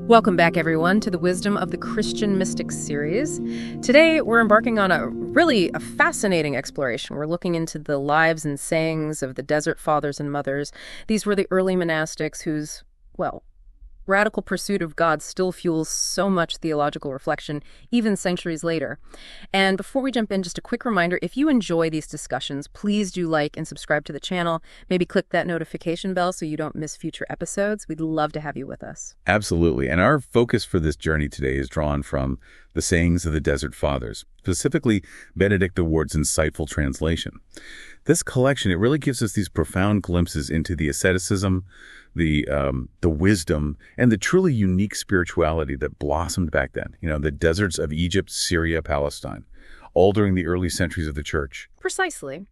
Welcome back, everyone, to the Wisdom of the Christian Mystics series. Today, we're embarking on a fascinating exploration. We're looking into the lives and sayings of the desert fathers and mothers. These were the early monastics whose, radical pursuit of God still fuels so much theological reflection, even centuries later. And before we jump in, just a quick reminder, if you enjoy these discussions, please do like and subscribe to the channel. Maybe click that notification bell so you don't miss future episodes. We'd love to have you with us. Absolutely. And our focus for this journey today is drawn from the sayings of the Desert Fathers, specifically Benedict the Ward's insightful translation. This collection, it really gives us these profound glimpses into the asceticism, the wisdom, and the truly unique spirituality that blossomed back then. You know, the deserts of Egypt, Syria, Palestine, all during the early centuries of the church. Precisely.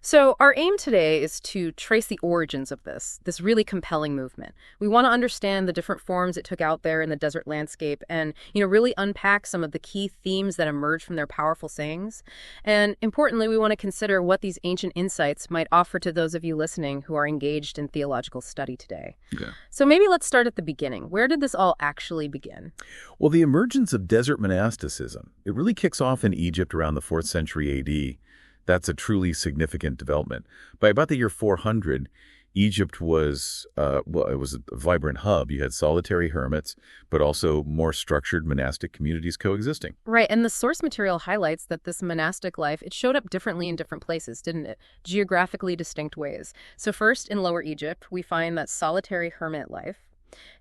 So our aim today is to trace the origins of this really compelling movement. We want to understand the different forms it took out there in the desert landscape and, really unpack some of the key themes that emerge from their powerful sayings. And importantly, we want to consider what these ancient insights might offer to those of you listening who are engaged in theological study today. Okay. So maybe let's start at the beginning. Where did this all actually begin? Well, the emergence of desert monasticism, it really kicks off in Egypt around the 4th century AD. That's a truly significant development. By about the year 400, Egypt was, it was a vibrant hub. You had solitary hermits, but also more structured monastic communities coexisting. Right, and the source material highlights that this monastic life, it showed up differently in different places, didn't it? Geographically distinct ways. So first, in Lower Egypt, we find that solitary hermit life.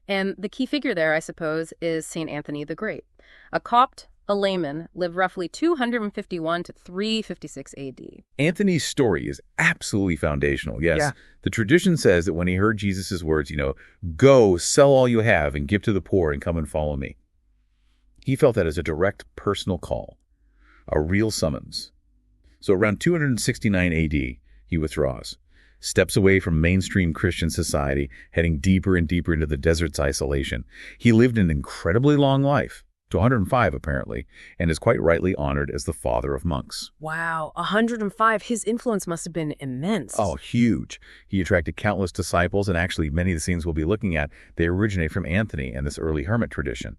And the key figure there, I suppose, is St. Anthony the Great, a Copt, a layman, lived roughly 251 to 356 AD. Anthony's story is absolutely foundational, yes. Yeah. The tradition says that when he heard Jesus' words, go, sell all you have and give to the poor and come and follow me. He felt that as a direct personal call, a real summons. So around 269 AD, he withdraws, steps away from mainstream Christian society, heading deeper and deeper into the desert's isolation. He lived an incredibly long life, to 105 apparently, and is quite rightly honored as the father of monks. Wow, 105. His influence must have been immense. Oh, huge. He attracted countless disciples, and actually many of the scenes we'll be looking at, they originate from Anthony and this early hermit tradition.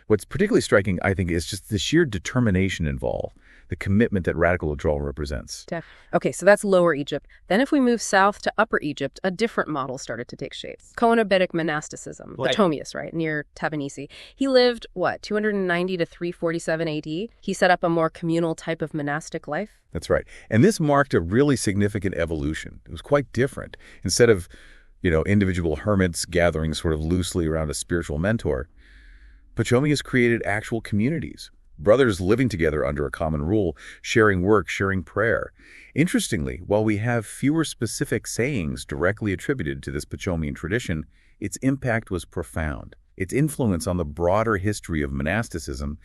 What's particularly striking, I think, is just the sheer determination involved, the commitment that radical withdrawal represents. Okay, so that's Lower Egypt. Then if we move south to Upper Egypt, a different model started to take shape. Coenobetic monasticism, the Thomius, right, near Tabanisi. He lived, 290 to 347 AD? He set up a more communal type of monastic life? That's right. And this marked a really significant evolution. It was quite different. Instead of, individual hermits gathering sort of loosely around a spiritual mentor, Pachomius created actual communities, brothers living together under a common rule, sharing work, sharing prayer. Interestingly, while we have fewer specific sayings directly attributed to this Pachomian tradition, its impact was profound. Its influence on the broader history of monasticism,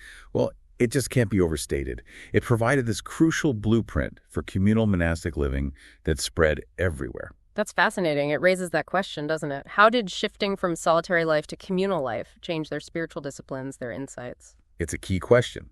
it just can't be overstated. It provided this crucial blueprint for communal monastic living that spread everywhere. That's fascinating. It raises that question, doesn't it? How did shifting from solitary life to communal life change their spiritual disciplines, their insights? It's a key question.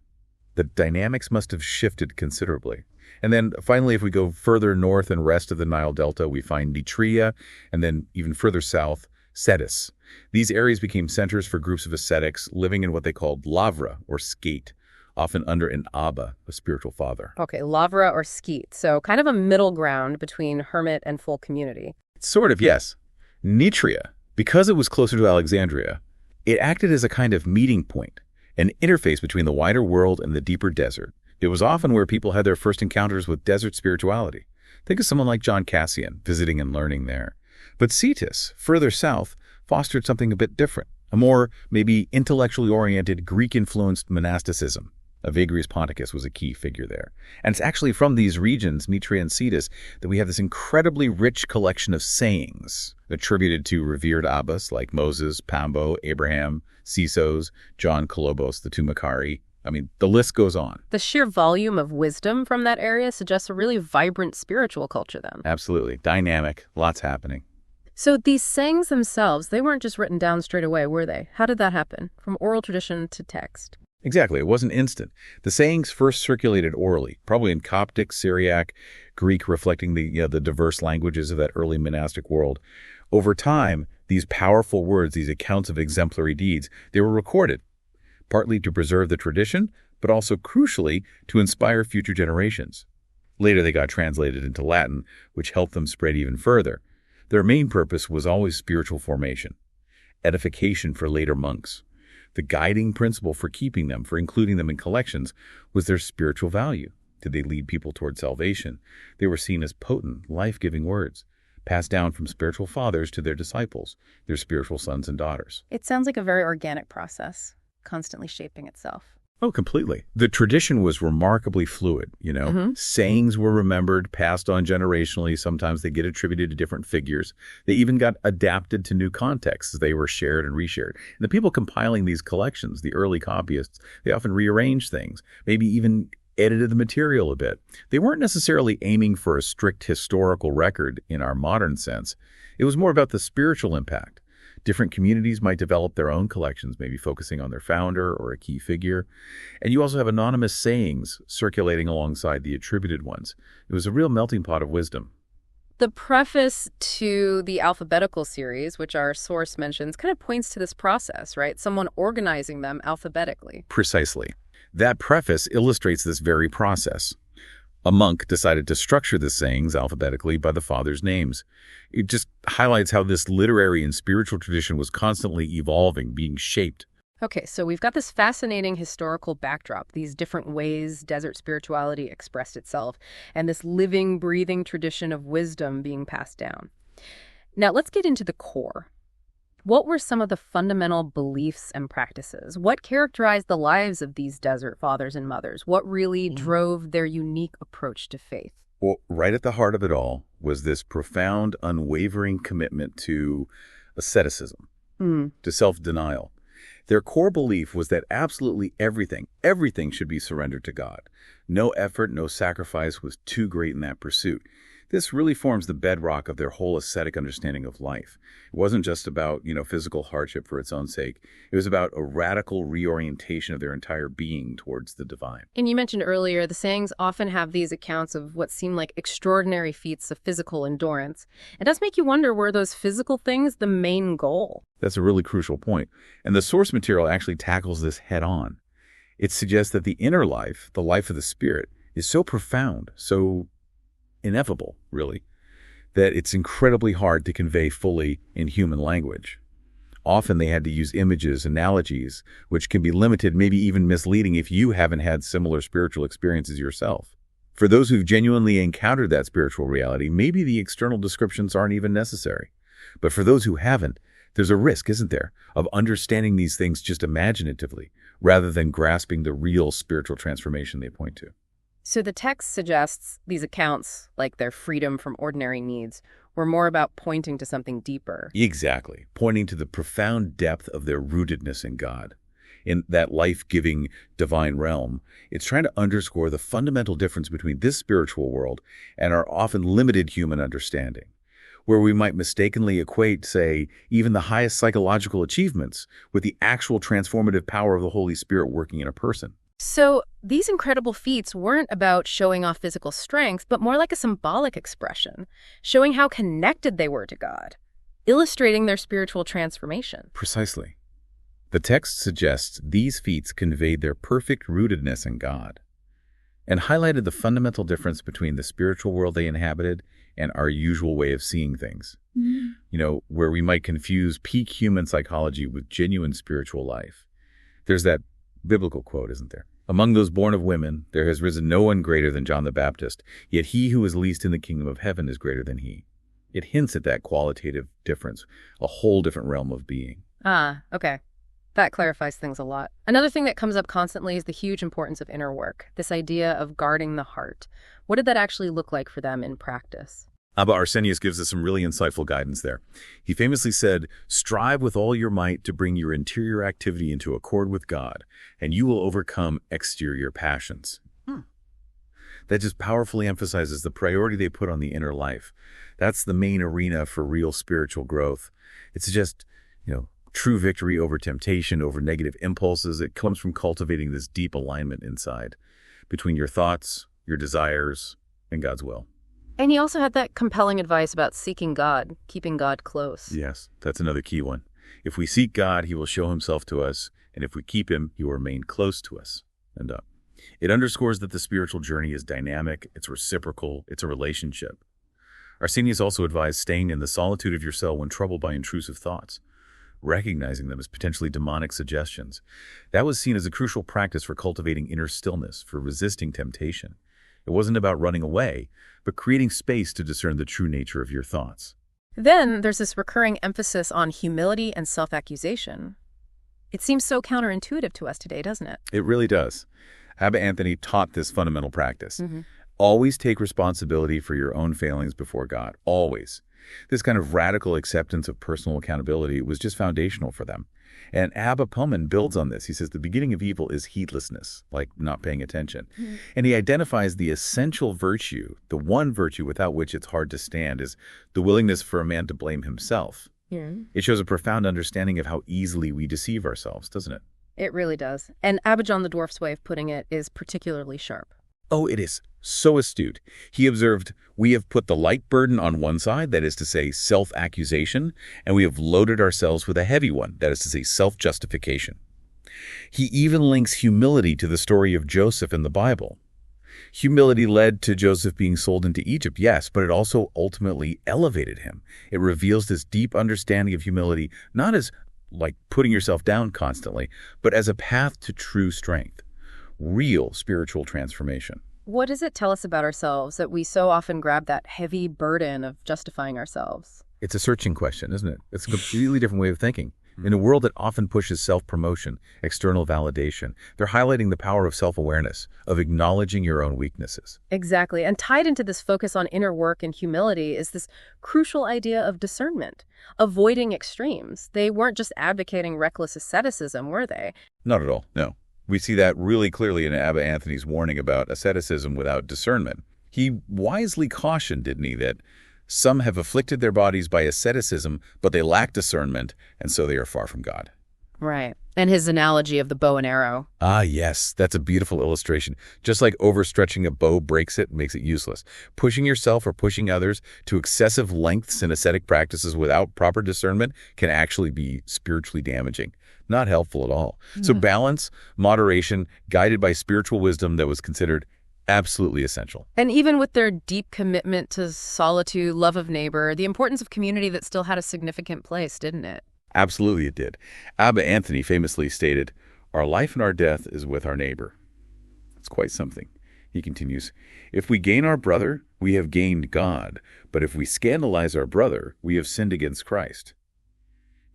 The dynamics must have shifted considerably. And then finally, if we go further north and west of the Nile Delta, we find Nitria, and then even further south, Cetis. These areas became centers for groups of ascetics living in what they called lavra, or skate, often under an abba, a spiritual father. Okay, lavra or skete, so kind of a middle ground between hermit and full community. Sort of, yes. Nitria, because it was closer to Alexandria, it acted as a kind of meeting point, an interface between the wider world and the deeper desert. It was often where people had their first encounters with desert spirituality. Think of someone like John Cassian visiting and learning there. But Cetis, further south, fostered something a bit different, a more maybe intellectually oriented Greek-influenced monasticism. Evagrius Ponticus was a key figure there. And it's actually from these regions, Nitria and Cetis, that we have this incredibly rich collection of sayings attributed to revered abbas like Moses, Pambo, Abraham, Sisos, John Colobos, the two Macari. I mean, the list goes on. The sheer volume of wisdom from that area suggests a really vibrant spiritual culture then. Absolutely. Dynamic. Lots happening. So these sayings themselves, they weren't just written down straight away, were they? How did that happen? From oral tradition to text? Exactly. It wasn't instant. The sayings first circulated orally, probably in Coptic, Syriac, Greek, reflecting the diverse languages of that early monastic world. Over time, these powerful words, these accounts of exemplary deeds, they were recorded, partly to preserve the tradition, but also crucially to inspire future generations. Later they got translated into Latin, which helped them spread even further. Their main purpose was always spiritual formation, edification for later monks. The guiding principle for keeping them, for including them in collections, was their spiritual value. Did they lead people toward salvation? They were seen as potent, life-giving words, passed down from spiritual fathers to their disciples, their spiritual sons and daughters. It sounds like a very organic process, constantly shaping itself. Oh, completely. The tradition was remarkably fluid, Sayings were remembered, passed on generationally. Sometimes they get attributed to different figures. They even got adapted to new contexts. They were shared and reshared. And the people compiling these collections, the early copyists, they often rearranged things, maybe even edited the material a bit. They weren't necessarily aiming for a strict historical record in our modern sense. It was more about the spiritual impact. Different communities might develop their own collections, maybe focusing on their founder or a key figure. And you also have anonymous sayings circulating alongside the attributed ones. It was a real melting pot of wisdom. The preface to the alphabetical series, which our source mentions, kind of points to this process, right? Someone organizing them alphabetically. Precisely. That preface illustrates this very process. A monk decided to structure the sayings alphabetically by the fathers' names. It just highlights how this literary and spiritual tradition was constantly evolving, being shaped. Okay, so we've got this fascinating historical backdrop, these different ways desert spirituality expressed itself, and this living, breathing tradition of wisdom being passed down. Now, let's get into the core. What were some of the fundamental beliefs and practices? What characterized the lives of these desert fathers and mothers? What really drove their unique approach to faith? Well, right at the heart of it all was this profound, unwavering commitment to asceticism, to self-denial. Their core belief was that absolutely everything should be surrendered to God. No effort, no sacrifice was too great in that pursuit. This really forms the bedrock of their whole ascetic understanding of life. It wasn't just about, physical hardship for its own sake. It was about a radical reorientation of their entire being towards the divine. And you mentioned earlier, the sayings often have these accounts of what seem like extraordinary feats of physical endurance. It does make you wonder, were those physical things the main goal? That's a really crucial point. And the source material actually tackles this head on. It suggests that the inner life, the life of the spirit, is so profound, so ineffable, really, that it's incredibly hard to convey fully in human language. Often they had to use images, analogies, which can be limited, maybe even misleading if you haven't had similar spiritual experiences yourself. For those who've genuinely encountered that spiritual reality, maybe the external descriptions aren't even necessary. But for those who haven't, there's a risk, isn't there, of understanding these things just imaginatively, rather than grasping the real spiritual transformation they point to. So the text suggests these accounts, like their freedom from ordinary needs, were more about pointing to something deeper. Exactly, pointing to the profound depth of their rootedness in God. In that life-giving divine realm, it's trying to underscore the fundamental difference between this spiritual world and our often limited human understanding, where we might mistakenly equate, say, even the highest psychological achievements with the actual transformative power of the Holy Spirit working in a person. So these incredible feats weren't about showing off physical strength, but more like a symbolic expression, showing how connected they were to God, illustrating their spiritual transformation. Precisely. The text suggests these feats conveyed their perfect rootedness in God and highlighted the fundamental difference between the spiritual world they inhabited and our usual way of seeing things. Where we might confuse peak human psychology with genuine spiritual life. There's that biblical quote, isn't there? Among those born of women, there has risen no one greater than John the Baptist, yet he who is least in the kingdom of heaven is greater than he. It hints at that qualitative difference, a whole different realm of being. Okay. That clarifies things a lot. Another thing that comes up constantly is the huge importance of inner work, this idea of guarding the heart. What did that actually look like for them in practice? Abba Arsenius gives us some really insightful guidance there. He famously said, "Strive with all your might to bring your interior activity into accord with God, and you will overcome exterior passions." That just powerfully emphasizes the priority they put on the inner life. That's the main arena for real spiritual growth. It's just, true victory over temptation, over negative impulses. It comes from cultivating this deep alignment inside between your thoughts, your desires, and God's will. And he also had that compelling advice about seeking God, keeping God close. Yes, that's another key one. If we seek God, he will show himself to us, and if we keep him, he will remain close to us. And it underscores that the spiritual journey is dynamic, it's reciprocal, it's a relationship. Arsenius also advised staying in the solitude of your cell when troubled by intrusive thoughts, recognizing them as potentially demonic suggestions. That was seen as a crucial practice for cultivating inner stillness, for resisting temptation. It wasn't about running away, but creating space to discern the true nature of your thoughts. Then there's this recurring emphasis on humility and self-accusation. It seems so counterintuitive to us today, doesn't it? It really does. Abba Anthony taught this fundamental practice. Always take responsibility for your own failings before God. Always. This kind of radical acceptance of personal accountability was just foundational for them. And Abba Pullman builds on this. He says the beginning of evil is heedlessness, like not paying attention. And he identifies the essential virtue, the one virtue without which it's hard to stand, is the willingness for a man to blame himself. It shows a profound understanding of how easily we deceive ourselves, doesn't it? It really does. And Abba John the Dwarf's way of putting it is particularly sharp. Oh, it is so astute. He observed, we have put the light burden on one side, that is to say, self-accusation, and we have loaded ourselves with a heavy one, that is to say, self-justification. He even links humility to the story of Joseph in the Bible. Humility led to Joseph being sold into Egypt, yes, but it also ultimately elevated him. It reveals this deep understanding of humility, not as like putting yourself down constantly, but as a path to true strength. Real spiritual transformation. What does it tell us about ourselves that we so often grab that heavy burden of justifying ourselves? It's a searching question, isn't it? It's a completely different way of thinking. In a world that often pushes self-promotion, external validation, they're highlighting the power of self-awareness, of acknowledging your own weaknesses. Exactly. And tied into this focus on inner work and humility is this crucial idea of discernment, avoiding extremes. They weren't just advocating reckless asceticism, were they? Not at all, no. We see that really clearly in Abba Anthony's warning about asceticism without discernment. He wisely cautioned, didn't he, that some have afflicted their bodies by asceticism, but they lack discernment, and so they are far from God. Right. And his analogy of the bow and arrow. Ah, yes, that's a beautiful illustration. Just like overstretching a bow breaks it, makes it useless. Pushing yourself or pushing others to excessive lengths in ascetic practices without proper discernment can actually be spiritually damaging. Not helpful at all. So balance, moderation, guided by spiritual wisdom that was considered absolutely essential. And even with their deep commitment to solitude, love of neighbor, the importance of community that still had a significant place, didn't it? Absolutely it did. Abba Anthony famously stated, "Our life and our death is with our neighbor." It's quite something. He continues, "If we gain our brother, we have gained God. But if we scandalize our brother, we have sinned against Christ."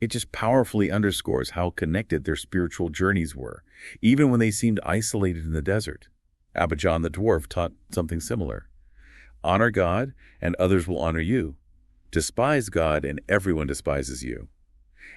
It just powerfully underscores how connected their spiritual journeys were, even when they seemed isolated in the desert. Abba John the Dwarf taught something similar. Honor God, and others will honor you. Despise God, and everyone despises you.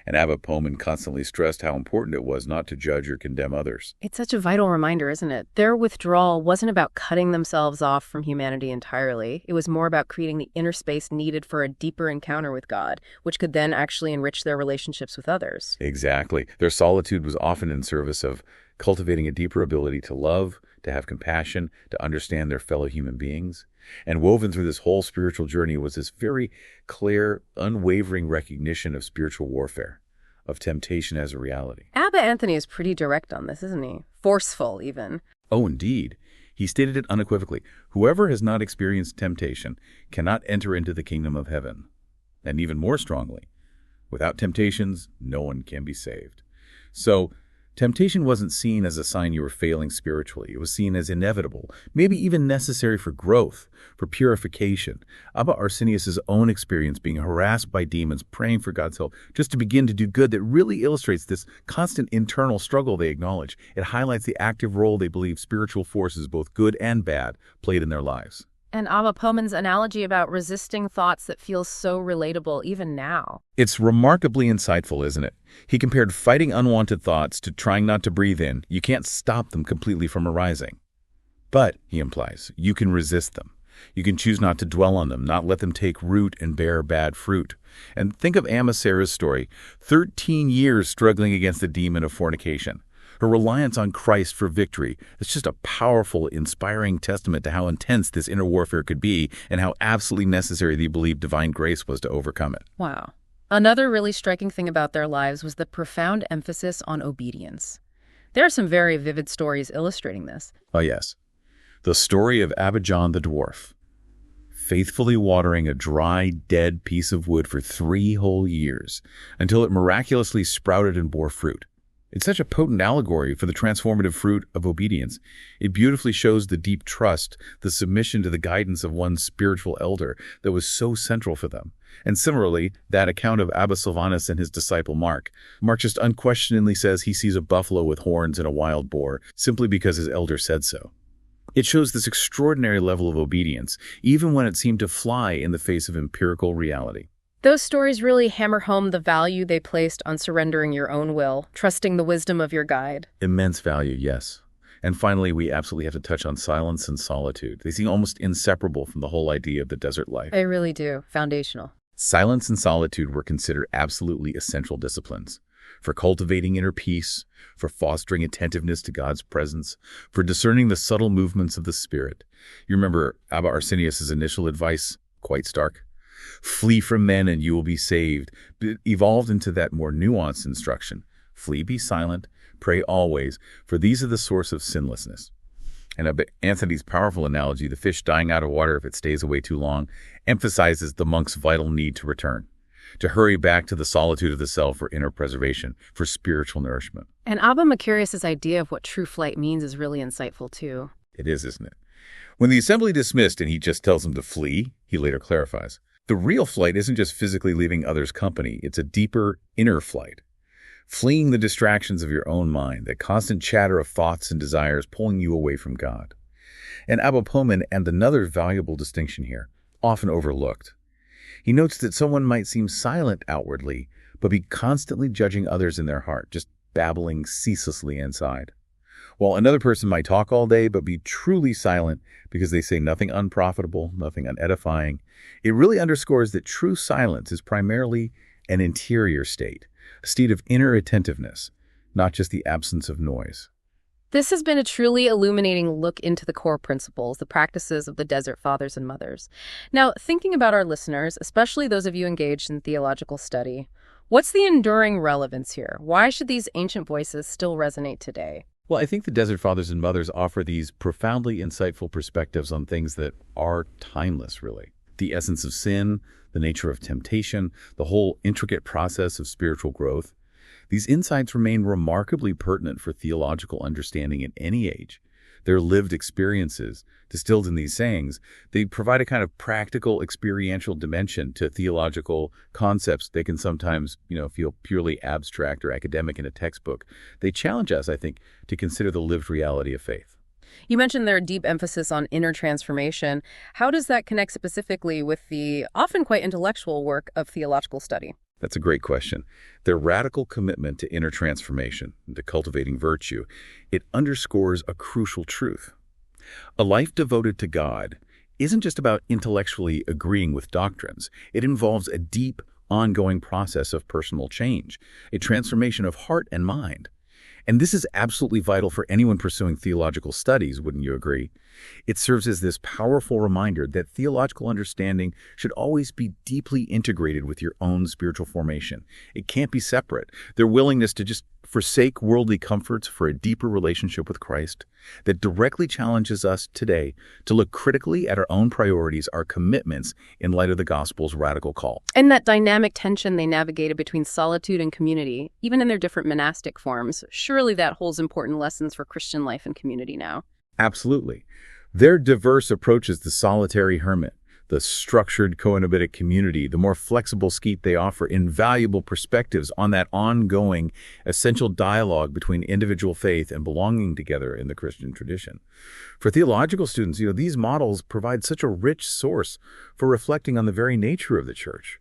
And Abba Pullman constantly stressed how important it was not to judge or condemn others. It's such a vital reminder, isn't it? Their withdrawal wasn't about cutting themselves off from humanity entirely. It was more about creating the inner space needed for a deeper encounter with God, which could then actually enrich their relationships with others. Exactly. Their solitude was often in service of cultivating a deeper ability to love, to have compassion, to understand their fellow human beings. And woven through this whole spiritual journey was this very clear, unwavering recognition of spiritual warfare, of temptation as a reality. Abba Anthony is pretty direct on this, isn't he? Forceful, even. Oh, indeed. He stated it unequivocally. Whoever has not experienced temptation cannot enter into the kingdom of heaven. And even more strongly, without temptations, no one can be saved. So, temptation wasn't seen as a sign you were failing spiritually. It was seen as inevitable, maybe even necessary for growth, for purification. Abba Arsenius' own experience being harassed by demons, praying for God's help, just to begin to do good, that really illustrates this constant internal struggle they acknowledge. It highlights the active role they believe spiritual forces, both good and bad, played in their lives. And Abba Pullman's analogy about resisting thoughts that feels so relatable even now. It's remarkably insightful, isn't it? He compared fighting unwanted thoughts to trying not to breathe in. You can't stop them completely from arising. But, he implies, you can resist them. You can choose not to dwell on them, not let them take root and bear bad fruit. And think of Amma Sarah's story, 13 years struggling against the demon of fornication. her reliance on Christ for victory. It's just a powerful, inspiring testament to how intense this inner warfare could be and how absolutely necessary they believed divine grace was to overcome it. Wow. Another really striking thing about their lives was the profound emphasis on obedience. There are some very vivid stories illustrating this. Oh, yes. The story of Abijah the dwarf, faithfully watering a dry, dead piece of wood for 3 whole years until it miraculously sprouted and bore fruit. It's such a potent allegory for the transformative fruit of obedience. It beautifully shows the deep trust, the submission to the guidance of one's spiritual elder that was so central for them. And similarly, that account of Abba Sylvanus and his disciple Mark. Mark just unquestioningly says he sees a buffalo with horns and a wild boar simply because his elder said so. It shows this extraordinary level of obedience, even when it seemed to fly in the face of empirical reality. Those stories really hammer home the value they placed on surrendering your own will, trusting the wisdom of your guide. Immense value, yes. And finally, we absolutely have to touch on silence and solitude. They seem almost inseparable from the whole idea of the desert life. They really do. Foundational. Silence and solitude were considered absolutely essential disciplines for cultivating inner peace, for fostering attentiveness to God's presence, for discerning the subtle movements of the Spirit. You remember Abba Arsenius's initial advice, quite stark? Flee from men and you will be saved. It evolved into that more nuanced instruction. Flee, be silent, pray always, for these are the source of sinlessness. And Anthony's powerful analogy, the fish dying out of water if it stays away too long, emphasizes the monk's vital need to return, to hurry back to the solitude of the self for inner preservation, for spiritual nourishment. And Abba Macarius's idea of what true flight means is really insightful, too. It is, isn't it? When the assembly dismissed and he just tells them to flee, he later clarifies, the real flight isn't just physically leaving others' company, it's a deeper inner flight. Fleeing the distractions of your own mind, that constant chatter of thoughts and desires pulling you away from God. And Abba Poman adds another valuable distinction here, often overlooked. He notes that someone might seem silent outwardly, but be constantly judging others in their heart, just babbling ceaselessly inside. While another person might talk all day, but be truly silent because they say nothing unprofitable, nothing unedifying. It really underscores that true silence is primarily an interior state, a state of inner attentiveness, not just the absence of noise. This has been a truly illuminating look into the core principles, the practices of the Desert Fathers and Mothers. Now, thinking about our listeners, especially those of you engaged in theological study, what's the enduring relevance here? Why should these ancient voices still resonate today? Well, I think the Desert Fathers and Mothers offer these profoundly insightful perspectives on things that are timeless, really. The essence of sin, the nature of temptation, the whole intricate process of spiritual growth. These insights remain remarkably pertinent for theological understanding in any age. Their lived experiences, distilled in these sayings, they provide a kind of practical, experiential dimension to theological concepts. They can sometimes, feel purely abstract or academic in a textbook. They challenge us, I think, to consider the lived reality of faith. You mentioned their deep emphasis on inner transformation. How does that connect specifically with the often quite intellectual work of theological study? That's a great question. Their radical commitment to inner transformation, to cultivating virtue, it underscores a crucial truth. A life devoted to God isn't just about intellectually agreeing with doctrines. It involves a deep, ongoing process of personal change, a transformation of heart and mind. And this is absolutely vital for anyone pursuing theological studies, wouldn't you agree? It serves as this powerful reminder that theological understanding should always be deeply integrated with your own spiritual formation. It can't be separate. Their willingness to just forsake worldly comforts for a deeper relationship with Christ that directly challenges us today to look critically at our own priorities, our commitments in light of the gospel's radical call. And that dynamic tension they navigated between solitude and community, even in their different monastic forms, surely that holds important lessons for Christian life and community now. Absolutely. Their diverse approaches, the solitary hermit, the structured coenobitic community, the more flexible skeet they offer, invaluable perspectives on that ongoing, essential dialogue between individual faith and belonging together in the Christian tradition. For theological students, these models provide such a rich source for reflecting on the very nature of the church,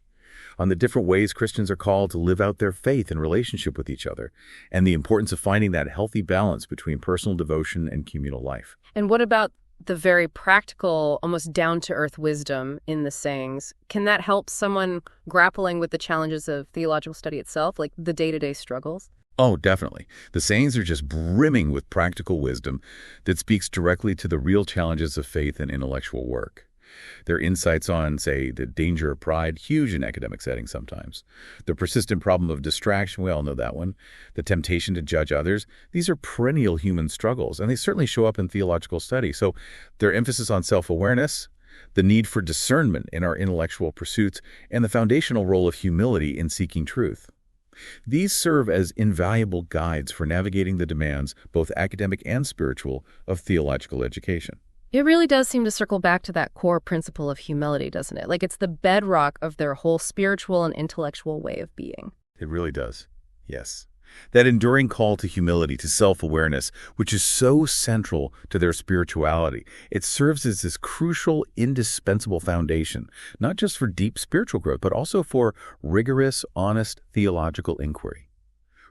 on the different ways Christians are called to live out their faith in relationship with each other, and the importance of finding that healthy balance between personal devotion and communal life. And what about the very practical, almost down-to-earth wisdom in the sayings? Can that help someone grappling with the challenges of theological study itself, like the day-to-day struggles? Oh, definitely. The sayings are just brimming with practical wisdom that speaks directly to the real challenges of faith and intellectual work. Their insights on, say, the danger of pride, huge in academic settings sometimes. The persistent problem of distraction, we all know that one. The temptation to judge others. These are perennial human struggles, and they certainly show up in theological study. So their emphasis on self-awareness, the need for discernment in our intellectual pursuits, and the foundational role of humility in seeking truth. These serve as invaluable guides for navigating the demands, both academic and spiritual, of theological education. It really does seem to circle back to that core principle of humility, doesn't it? Like it's the bedrock of their whole spiritual and intellectual way of being. It really does. Yes. That enduring call to humility, to self-awareness, which is so central to their spirituality, it serves as this crucial, indispensable foundation, not just for deep spiritual growth, but also for rigorous, honest theological inquiry.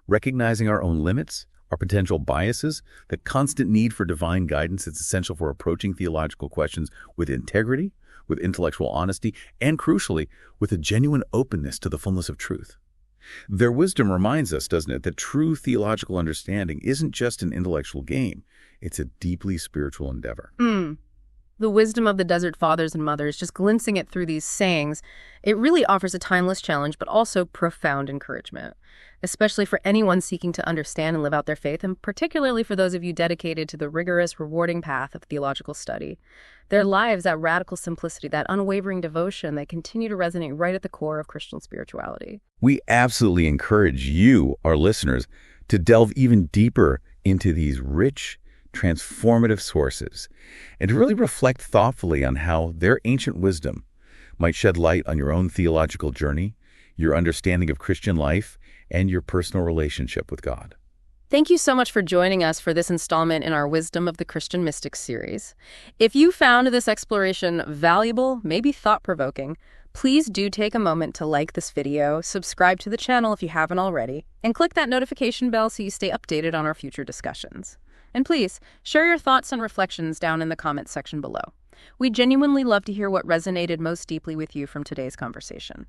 Recognizing our own limits, our potential biases, the constant need for divine guidance that's essential for approaching theological questions with integrity, with intellectual honesty, and crucially, with a genuine openness to the fullness of truth. Their wisdom reminds us, doesn't it, that true theological understanding isn't just an intellectual game. It's a deeply spiritual endeavor. The wisdom of the Desert Fathers and Mothers, just glimpsing it through these sayings, it really offers a timeless challenge, but also profound encouragement, especially for anyone seeking to understand and live out their faith, and particularly for those of you dedicated to the rigorous, rewarding path of theological study. Their lives, that radical simplicity, that unwavering devotion, they continue to resonate right at the core of Christian spirituality. We absolutely encourage you, our listeners, to delve even deeper into these rich, transformative sources and to really reflect thoughtfully on how their ancient wisdom might shed light on your own theological journey, your understanding of Christian life, and your personal relationship with God. Thank you so much for joining us for this installment in our Wisdom of the Christian Mystics series. If you found this exploration valuable, maybe thought-provoking, please do take a moment to like this video, subscribe to the channel if you haven't already, and click that notification bell so you stay updated on our future discussions. And please, share your thoughts and reflections down in the comments section below. We genuinely love to hear what resonated most deeply with you from today's conversation.